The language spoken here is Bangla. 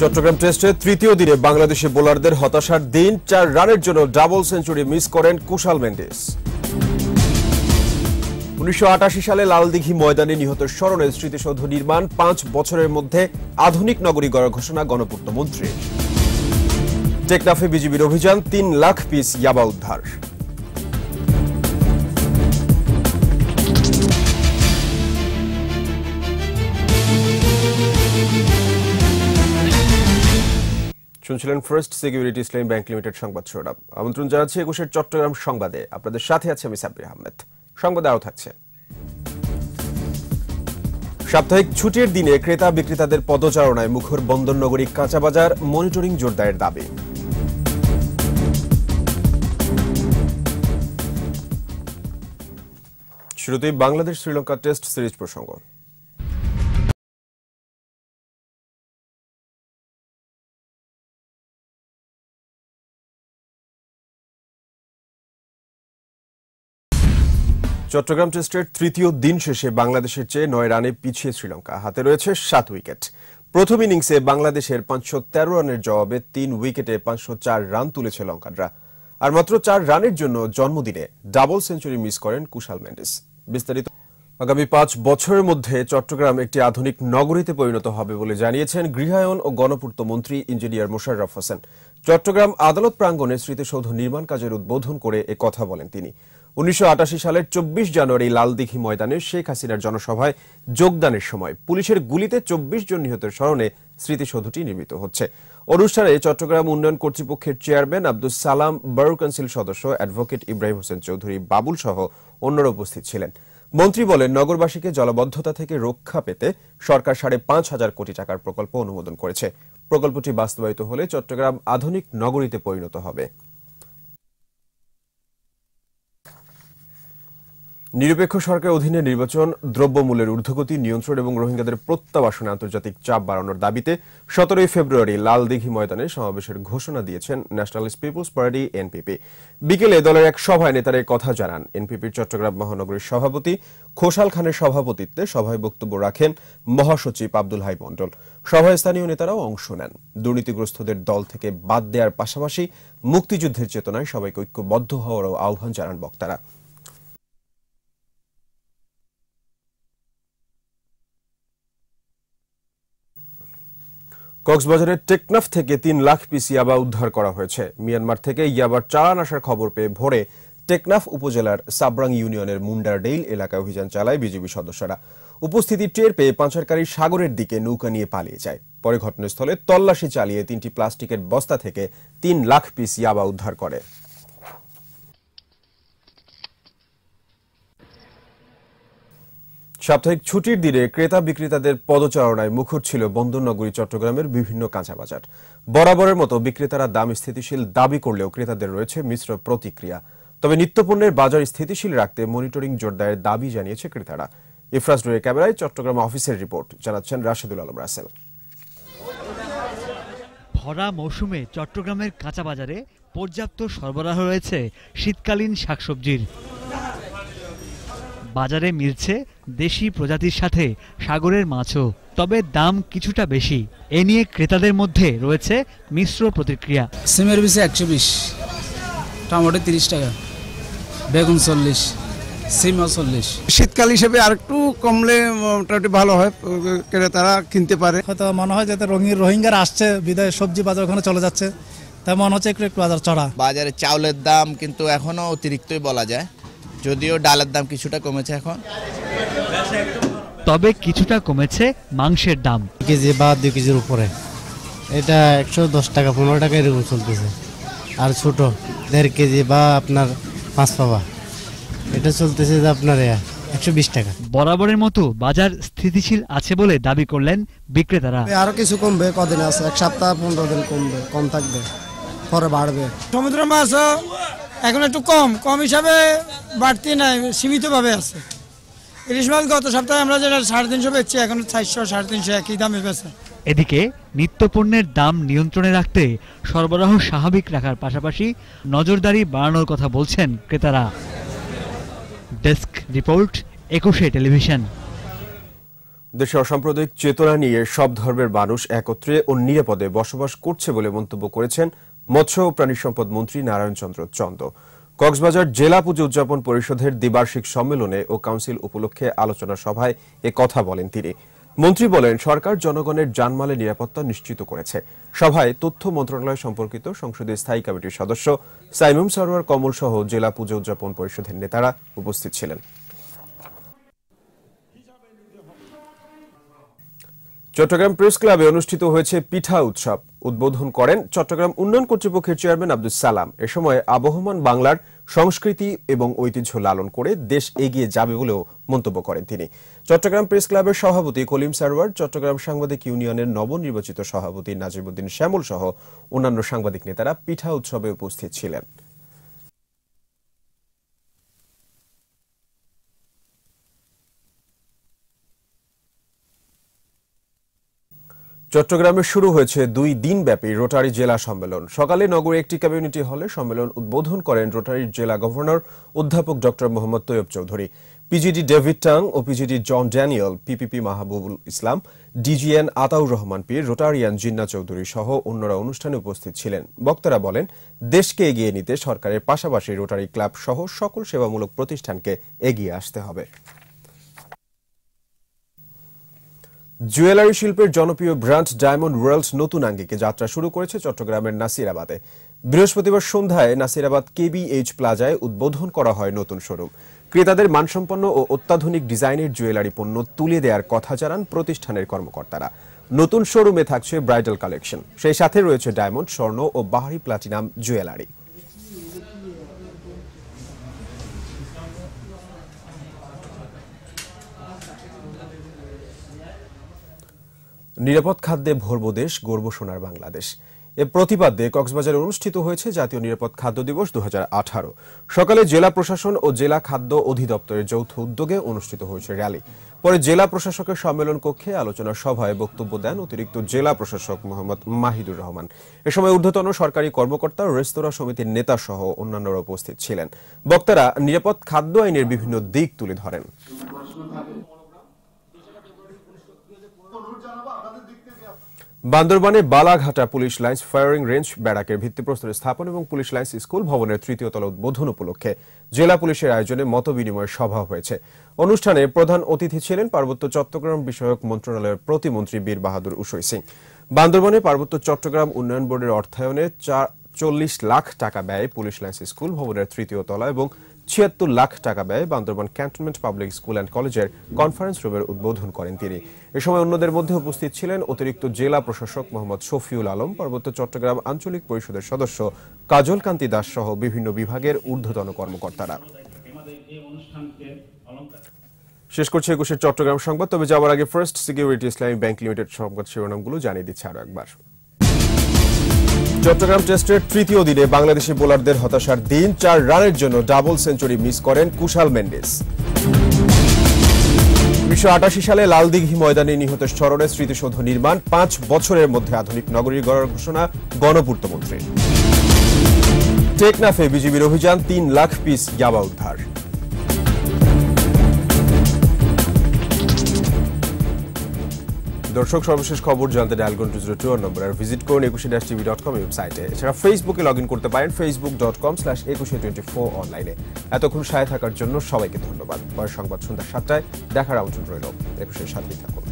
চট্টগ্রাম টেস্টে তৃতীয় দিনে বাংলাদেশি বোলারদের হতাশার দিন। 4 রানের জন্য ডাবল সেঞ্চুরি মিস করেন কুশাল মেন্ডিস। 1988 সালে লালদিঘি ময়দানে নিহতের স্মরণে স্মৃতিসৌধ নির্মাণ, 5 বছরের মধ্যে আধুনিক নগরী গড়ার ঘোষণা গণপূর্ত মন্ত্রীর। টেকনাফে বিজিবির অভিযান, 3 লাখ পিস ইয়াবা উদ্ধার। শুনছিলেন ফার্স্ট সিকিউরিটি ইসলামী ব্যাংক লিমিটেড সংবাদ শিরোনাম। আমন্ত্রণ জানাচ্ছি 21 চট্টগ্রাম সংবাদে। আপনাদের সাথে আছে আমি সাব্বির আহমেদ। সংবাদে আরও থাকছে, সাপ্তাহিক ছুটির দিনে ক্রেতা বিক্রেতাদের পদচারণায় মুখর বন্দরনগরী কাঁচাবাজার, মনিটরিং জোরদারের দাবি। শুরুতেই বাংলাদেশ শ্রীলঙ্কা টেস্ট সিরিজ প্রসঙ্গ। চট্টগ্রাম টেস্টের তৃতীয় দিন শেষে বাংলাদেশের চেয়ে 9 রানে পিছিয়ে শ্রীলঙ্কা। হাতে রয়েছে 7 উইকেট। প্রথম ইনিংসে বাংলাদেশের 513 রানের জবাবে 3 উইকেটে 504 রান তুলেছে লঙ্কানরা। আর মাত্র 4 রানের জন্য জন্মদিনে ডাবল সেঞ্চুরি মিস করেন কুশাল মেন্ডিস। বিস্তারিত। আগামী 5 বছরের মধ্যে চট্টগ্রাম একটি আধুনিক নগরীতে পরিণত হবে বলে জানিয়েছেন গৃহায়ন ও গণপূর্ত মন্ত্রী ইঞ্জিনিয়ার মোশাররফ হোসেন। চট্টগ্রাম আদালত প্রাঙ্গণে স্মৃতিসৌধ নির্মাণ কাজের উদ্বোধন করে এ কথা বলেন তিনি। 1988 সালের 24 জানুয়ারি লালদিঘি ময়দানে শেখ হাসিনার জনসভায় যোগদানের সময় পুলিশের গুলিতে 24 জন নিহতের স্মরণে স্মৃতিসৌধটি নির্মিত হচ্ছে। অনুষ্ঠানে চট্টগ্রাম উন্নয়ন কর্তৃপক্ষের চেয়ারম্যান আব্দুস সালাম, বড় কাউন্সিল সদস্য অ্যাডভোকেট ইব্রাহিম হোসেন চৌধুরী বাবুল সহ অন্যরা উপস্থিত ছিলেন। মন্ত্রী বলেন, নগরবাসীকে জলাবদ্ধতা থেকে রক্ষা পেতে সরকার 5,500 কোটি টাকার প্রকল্প অনুমোদন করেছে। প্রকল্পটি বাস্তবায়িত হলে চট্টগ্রাম আধুনিক নগরীতে পরিণত হবে। নিরপেক্ষ সরকারের অধীনে নির্বাচন, দ্রব্যমূল্যের ঊর্ধ্বগতি নিয়ন্ত্রণ এবং রোহিঙ্গাদের প্রত্যাবাসনে আন্তর্জাতিক চাপ বাড়ানোর দাবিতে 17 ফেব্রুয়ারি লালদিঘি ময়দানে সমাবেশের ঘোষণা দিয়েছেন ন্যাশনালিস্ট পিপলস পার্টি এনপিপি। বিকেলে দলের এক সভায় নেতারা কথা জানান। এনপিপির চট্টগ্রাম মহানগরীর সভাপতি খোসাল খানের সভাপতিত্বে সভায় বক্তব্য রাখেন মহাসচিব আব্দুল হাই মণ্ডল। সভায় স্থানীয় নেতারাও অংশ নেন। দুর্নীতিগ্রস্তদের দল থেকে বাদ দেওয়ার পাশাপাশি মুক্তিযুদ্ধের চেতনায় সবাইকে ঐক্যবদ্ধ হওয়ারও আহ্বান জানান বক্তারা। কক্সবাজারের টেকনাফ থেকে 3 লাখ পিস ইয়াবা উদ্ধার করা হয়েছে। মিয়ানমার থেকে ইয়াবার চালান আসার খবর পেয়ে ভোরে টেকনাফ উপজেলার সাবরাং ইউনিয়নের মুন্ডারডেইল এলাকায় অভিযান চালায় বিজিবি সদস্যরা। উপস্থিতি টের পেয়ে পাচারকারী সাগরের দিকে নৌকা নিয়ে পালিয়ে যায়। পরে ঘটনাস্থলে তল্লাশি চালিয়ে 3টি প্লাস্টিকের বস্তা থেকে 3 লাখ পিস ইয়াবা উদ্ধার করে। সাপ্তাহিক ছুটির দিনে ক্রেতা বিক্রেতাদের পদচারণায় মুখর ছিল বন্দরনগরী চট্টগ্রামের বিভিন্ন কাঁচাবাজার। বরাবরের মতো বিক্রেতারা দাম স্থিতিশীল দাবি করলেও ক্রেতাদের রয়েছে মিশ্র প্রতিক্রিয়া। তবে নিত্যপণ্যের বাজার স্থিতিশীল রাখতে মনিটরিং জোরদারের দাবি জানিয়েছে ক্রেতারা। ইফরাজ নুরের ক্যামেরায় চট্টগ্রাম অফিসের রিপোর্ট, জানাচ্ছেন রাশেদুল আলম রাসেল। ভরা মৌসুমে চট্টগ্রামের কাঁচাবাজারে পর্যাপ্ত সরবরাহ রয়েছে শীতকালীন শাকসবজির। বাজারে মিলছে দেশি প্রজাতির সাথে সাগরের মাছও, তবে দাম কিছুটা বেশি। এ নিয়ে ক্রেতাদের মধ্যে রয়েছে মিশ্র প্রতিক্রিয়া। সিমের বিষে 120, টমেটো 30 টাকা, বেগুন 40, সিমও 40। শীতকাল হিসেবে আর একটু কমলে মোটামুটি ভালো হয়, ক্রেতারা কিনতে পারে। হয়তো মনে হয় যাতে রোহিঙ্গারা আসছে বিদায় সবজি বাজার ওখানে চলে যাচ্ছে, তাই মনে হচ্ছে একটু বাজার চড়া। বাজারে চাউলের দাম কিন্তু এখনো অতিরিক্তই বলা যায়, যদিও ডালের দাম কিছুটা কমেছে এখন। তবে কিছুটা কমেছে মাংসের দাম। কেজি বা 2 কেজির উপরে এটা 110 টাকা 15 টাকা এরকম চলতেছে। আর ছোট 1.5 কেজি বা আপনার 5 পাবা এটা চলতেছে যে আপনার 120 টাকা। বরাবরের মতো বাজার স্থিতিশীল আছে বলে দাবি করলেন বিক্রেতারা। আরো কিছু কমবে, কদিন আছে, 1 সপ্তাহ 15 দিন কমবে, কম থাকবে, পরে বাড়বে। সমুদ্র মাছ এখন একটু কম হিসাবে বাড়তি নাই, সীমিতভাবে আছে। ইলিশ মাছ গত সপ্তাহে আমরা যেটা 350 বেচছি, এখন 400 350 একই দামে বেচে। এদিকে নিত্যপণ্যের দাম নিয়ন্ত্রণে রাখতে সরবরাহ স্বাভাবিক রাখার পাশাপাশি নজরদারি বাড়ানোর কথা বলছেন ক্রেতারা। Desk report, 21 television. দেশে অসাম্প্রদায়িক চেতনা নিয়ে সব ধর্মের মানুষ একত্রে ও নিরাপদে বসবাস করছে বলে মন্তব্য করেছেন মৎস্য ও প্রাণী সম্পদ মন্ত্রী নারায়ণ চন্দ্র চন্দ। কক্সবাজার জেলা পুজো উদযাপন পরিষদের দ্বিবার্ষিক সম্মেলনে ও কাউন্সিল উপলক্ষে আলোচনা সভায় এ কথা বলেন তিনি। মন্ত্রী বলেন, সরকার জনগণের জানমালের নিরাপত্তা নিশ্চিত করেছে। সভায় তথ্য মন্ত্রণালয় সম্পর্কিত সংসদীয় স্থায়ী কমিটির সদস্য সাইমুম সরোয়ার কমল সহ জেলা পুজো উদযাপন পরিষদের নেতারা উপস্থিত ছিলেন। চট্টগ্রাম প্রেস ক্লাবে অনুষ্ঠিত হয়েছে পিঠা উৎসব। উদ্বোধন করেন চট্টগ্রাম উন্নয়ন কর্তৃপক্ষের চেয়ারম্যান আব্দুল সালাম। এ সময় আবহমান বাংলার সংস্কৃতি এবং ঐতিহ্য লালন করে দেশ এগিয়ে যাবে বলেও মন্তব্য করেন তিনি। চট্টগ্রাম প্রেস ক্লাবের সভাপতি কলিম সারওয়ার, চট্টগ্রাম সাংবাদিক ইউনিয়নের নবনির্বাচিত সভাপতি নাজিমউদ্দিন শ্যামল সহ অন্যান্য সাংবাদিক নেতারা পিঠা উৎসবে উপস্থিত ছিলেন। চট্টগ্রামে শুরু হয়েছে 2 দিনব্যাপী রোটারি জেলা সম্মেলন। সকালে নগরে একটি কমিউনিটি হলে সম্মেলন উদ্বোধন করেন রোটারির জেলা গভর্নর অধ্যাপক doctor Mohammad Taiyab Chowdhury. PGD David Tang ও PGD John Daniel, PPP Mahbubul Islam, DGN Ataur Rahman Pir, Rotarian Jinnah Chowdhury সহ অন্যরা অনুষ্ঠানে উপস্থিত ছিলেন। বক্তারা বলেন, দেশকে এগিয়ে নিতে সরকারের পাশাপাশি রোটারি ক্লাব সহ সকল সেবামূলক প্রতিষ্ঠানকে এগিয়ে আসতে হবে। জুয়েলারি শিল্পের জনপ্রিয় ব্র্যান্ড ডায়মন্ড ওয়ার্ল্ড নতুন আঙ্গিকে যাত্রা শুরু করেছে চট্টগ্রামের নাসিরাবাদে। বৃহস্পতিবার সন্ধ্যায় নাসিরাবাদ কেবিএইচ প্লাজায় উদ্বোধন করা হয় নতুন শোরুম। ক্রেতাদের মানসম্পন্ন ও অত্যাধুনিক ডিজাইনের জুয়েলারি পণ্য তুলে দেওয়ার কথা জানান প্রতিষ্ঠানের কর্মকর্তারা। নতুন শোরুমে থাকছে ব্রাইডাল কালেকশন, সেই সাথে রয়েছে ডায়মন্ড, স্বর্ণ ও বাহারি প্লাটিনাম জুয়েলারি। নিরাপদ খাদ্যে ভরবো দেশ, গর্ব সোনার বাংলাদেশ। এ প্রতিপাদ্যে কক্সবাজারে অনুষ্ঠিত হয়েছে জাতীয় নিরাপদ খাদ্য দিবস 2018। সকালে জেলা প্রশাসন ও জেলা খাদ্য অধিদপ্তরের যৌথ উদ্যোগে অনুষ্ঠিত হয়েছে র্যালি। পরে জেলা প্রশাসকের সম্মেলন কক্ষে আলোচনা সভায় বক্তব্য দেন অতিরিক্ত জেলা প্রশাসক মোহাম্মদ মাহিদুর রহমান। এ সময় ঊর্ধ্বতন সরকারি কর্মকর্তা, রেস্তোরাঁ সমিতির নেতা সহ অন্যান্যরা উপস্থিত ছিলেন। বক্তারা নিরাপদ খাদ্য আইনের বিভিন্ন দিক তুলে ধরেন। বান্দরবানে Balaghata police lines firing range ব্যারাকের ভিত্তিপ্রস্তর স্থাপন এবং পুলিশ লাইন্স স্কুল ভবনের 3য় তলা উদ্বোধন উপলক্ষে জেলা পুলিশের আয়োজনে মতবিনিময় সভা হয়েছে। অনুষ্ঠানে প্রধান অতিথি ছিলেন পার্বত্য চট্টগ্রাম বিষয়ক মন্ত্রণালয়ের প্রতিমন্ত্রী বীর বাহাদুর উসই সিং। বান্দরবানে পার্বত্য চট্টগ্রাম উন্নয়ন বোর্ডের অর্থায়নে 40 লাখ টাকা ব্যয়ে পুলিশ লাইন্স স্কুল ভবনের 3য় তলা এবং 76 লাখ টাকা ব্যয়ে Bandarban cantonment public school and কলেজের কনফারেন্স রুমের উদ্বোধন করেন তিনি। এ সময় অন্যদের মধ্যে উপস্থিত ছিলেন অতিরিক্ত জেলা প্রশাসক মোহাম্মদ শফিউল আলম, পার্বত্য চট্টগ্রাম আঞ্চলিক পরিষদের সদস্য কাজল কান্তি দাস সহ বিভিন্ন বিভাগের ঊর্ধ্বতন কর্মকর্তারা। শেষ করছে 21 চট্টগ্রাম সংবাদ। তবে যাওয়ার আগে ফার্স্ট সিকিউরিটি ইসলামী ব্যাংক লিমিটেড সংবাদ শিরোনামগুলো জানিয়ে দিচ্ছে আরো একবার। চট্টগ্রাম টেস্টের 3য় দিনে বাংলাদেশি বোলারদের হতাশার দিন। 4 রানের জন্য ডাবল সেঞ্চুরি মিস করেন কুশাল মেন্ডিস। 1988 সালে লালদিঘি ময়দানে নিহতের স্মরণে স্মৃতিসৌধ নির্মাণ, 5 বছরের মধ্যে আধুনিক নগরী গড়ার ঘোষণা গণপূর্তমন্ত্রীর। টেকনাফে বিজিবির অভিযান, 3 লাখ পিস ইয়াবা উদ্ধার। দর্শক, সর্বশেষ খবর জানতে ডায়াল করুন 202 নম্বর আর ভিজিট করুন 21-tv.com ওয়েবসাইটে। এছাড়া ফেসবুকে লগ ইন করতে পারেন facebook.com/2124 অনলাইনে। এতক্ষণ সাথে থাকার জন্য সবাইকে ধন্যবাদ। পরের সংবাদ সন্ধ্যা 7টায় দেখার আমন্ত্রণ রইল। 21-এর সাথেই থাকুন।